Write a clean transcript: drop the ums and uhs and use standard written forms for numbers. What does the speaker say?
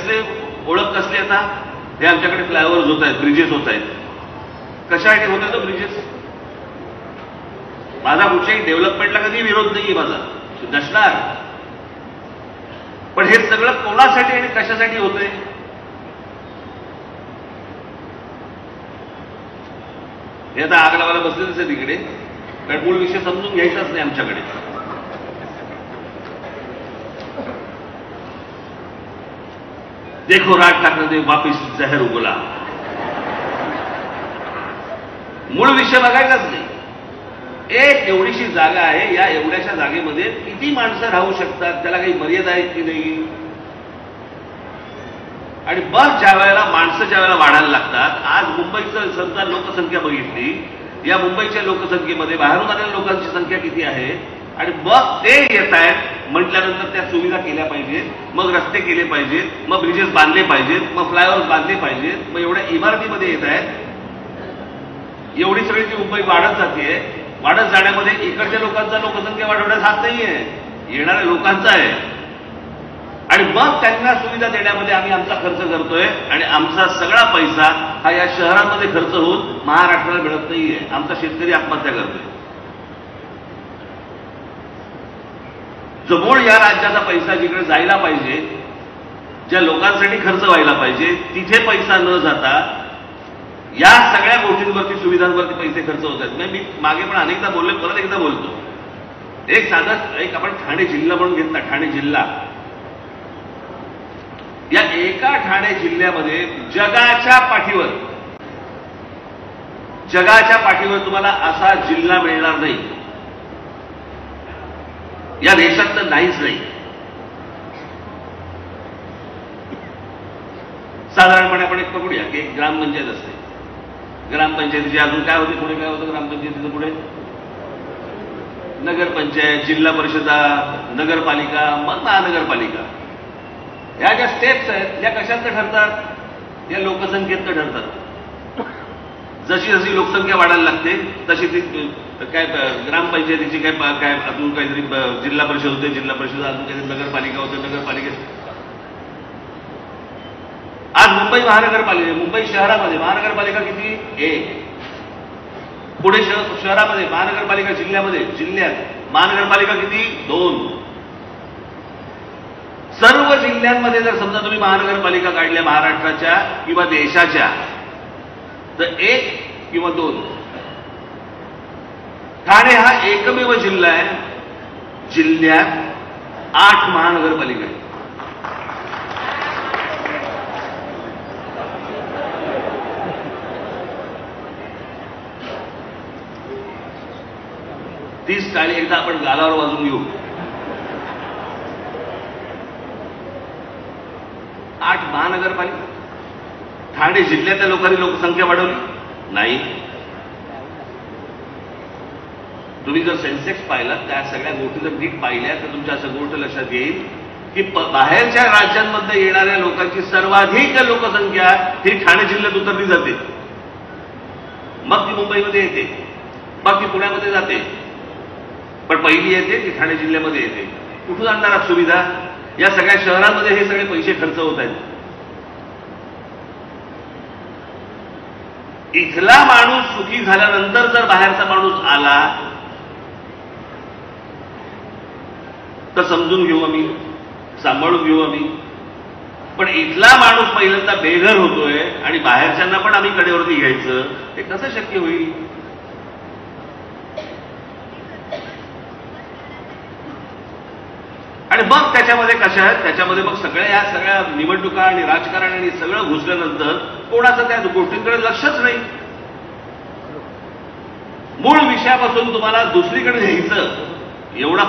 कसले ओळख कसली आता हे आमच्याकडे फ्लायओव्हर्स होत आहेत, ब्रिजेस होत आहेत. कशासाठी होत आहेत ब्रिजेस? माझा कुठच्याही डेव्हलपमेंटला कधी विरोध नाहीये माझा, नसणार. पण हे सगळं कोणासाठी आणि कशासाठी होतंय? हे आता आग लावायला बसलेलंच आहे तिकडे, कारण मूळ विषय समजून घ्यायचाच नाही आमच्याकडे. देखो राज ठाकरे ने वापिस जहर उगला. मूळ विषय बघायचाच नाही. एक एवढीशी जागा आहे, या एवढ्याशा जागेमध्ये किती माणसं राहू शकतात, त्याला काही मर्यादा आहेत की नाही? आणि बस ज्या वेळेला माणसं ज्या वेळेला वाढायला लागतात, आज मुंबईचं समजा लोकसंख्या बघितली, या मुंबईच्या लोकसंख्येमध्ये बाहेरून आलेल्या लोकांची संख्या किती आहे, आणि मग ते येत आहेत म्हटल्यानंतर त्या सुविधा केल्या पाहिजेत, मग रस्ते केले पाहिजेत, मग ब्रिजेस बांधले पाहिजेत, मग फ्लायओव्हर्स बांधले पाहिजेत, मग एवढ्या इमारतीमध्ये येत आहेत. एवढी सगळी ती मुंबई वाढत जाते. वाढत जाण्यामध्ये इकडच्या लोकांचा लोकसंख्या वाढवण्यास हात नाहीये, येणाऱ्या लोकांचा आहे. आणि मग त्यांना सुविधा देण्यामध्ये आम्ही आमचा खर्च करतोय, आणि आमचा सगळा पैसा हा या शहरांमध्ये खर्च होऊन महाराष्ट्राला मिळत नाहीये. आमचा शेतकरी आत्महत्या करतोय. जो मूळ या राज्याचा पैसा जिकडे जायला पाहिजे, ज्या लोकांसाठी खर्च व्हायला पाहिजे, तिथे पैसा न जाता या सगळ्या गोष्टींवरती, सुविधांवरती पैसे खर्च होत आहेत. मी मागे पण अनेकदा बोलले, परत एकदा बोलतो. एक आपण ठाणे जिल्हा म्हणून घेतला, ठाणे जिल्हा. या एका ठाणे जिल्ह्यामध्ये जगाच्या पाठीवर तुम्हाला असा जिल्हा मिळणार नाही, या देशात तर नाहीच नाही. साधारणपणे आपण एक पकडूया की एक ग्रामपंचायत असते. ग्रामपंचायतीची अजून काय होते, पुढे काय होतं ग्रामपंचायतीचं पुढे? नगरपंचायत, जिल्हा परिषदा, नगरपालिका, मग महानगरपालिका. ह्या ज्या स्टेप्स आहेत त्या कशातनं ठरतात? या लोकसंख्येतनं ठरतात. जशी जशी लोकसंख्या वाढायला लागते तशी ती काय ग्रामपंचायतीची काय अजून काहीतरी जिल्हा परिषद होते, जिल्हा परिषद अजून काहीतरी नगरपालिका होते, नगरपालिकेत. आज मुंबई मुंबई शहरामध्ये महानगरपालिका किती? 1. पुणे शहरामध्ये महानगरपालिका, जिल्ह्यात महानगरपालिका किती? 2. सर्व जिल्ह्यांमध्ये जर समजा तुम्ही महानगरपालिका काढल्या महाराष्ट्राच्या किंवा देशाच्या, तर 1 किंवा 2. ठाणे हा एकमेव जिल्हा आहे जिल्ह्यात 8 महानगरपालिका आहेत. तीच टाळी एकदा आपण गालावर वाजून घेऊ. 8 महानगरपालिका. ठाणे जिल्ह्यातल्या लोकांनी लोकसंख्या वाढवली नाही. तुम्ही जर सेन्सेक्स पाहिला, त्या सगळ्या गोष्टी जर नीट पाहिल्या तर तुमच्या असं गोष्ट लक्षात येईल की बाहेरच्या राज्यांमध्ये येणाऱ्या लोकांची सर्वाधिक लोकसंख्या ही ठाणे जिल्ह्यात उतरली जाते. मग ती मुंबईमध्ये येते, मग ती पुण्यामध्ये जाते, पण पहिली येते ती ठाणे जिल्ह्यामध्ये येते. कुठून आणणार सुविधा? या सगळ्या शहरांमध्ये हे सगळे पैसे खर्च होत आहेत. इथला माणूस सुखी झाल्यानंतर जर बाहेरचा माणूस आला तर समजून घेऊ आम्ही, सांभाळून घेऊ आम्ही. पण इथला माणूस पहिल्यांदा बेघर होतोय आणि बाहेरच्यांना पण आम्ही कडेवरती घ्यायचं, हे कसं शक्य होईल? आणि मग त्याच्यामध्ये कशा आहेत, त्याच्यामध्ये मग या सगळ्या निवडणुका आणि राजकारण आणि सगळं घुसल्यानंतर कोणाचं त्या गोष्टींकडे लक्षच नाही. मूळ विषयापासून तुम्हाला दुसरीकडे घ्यायचं एवढा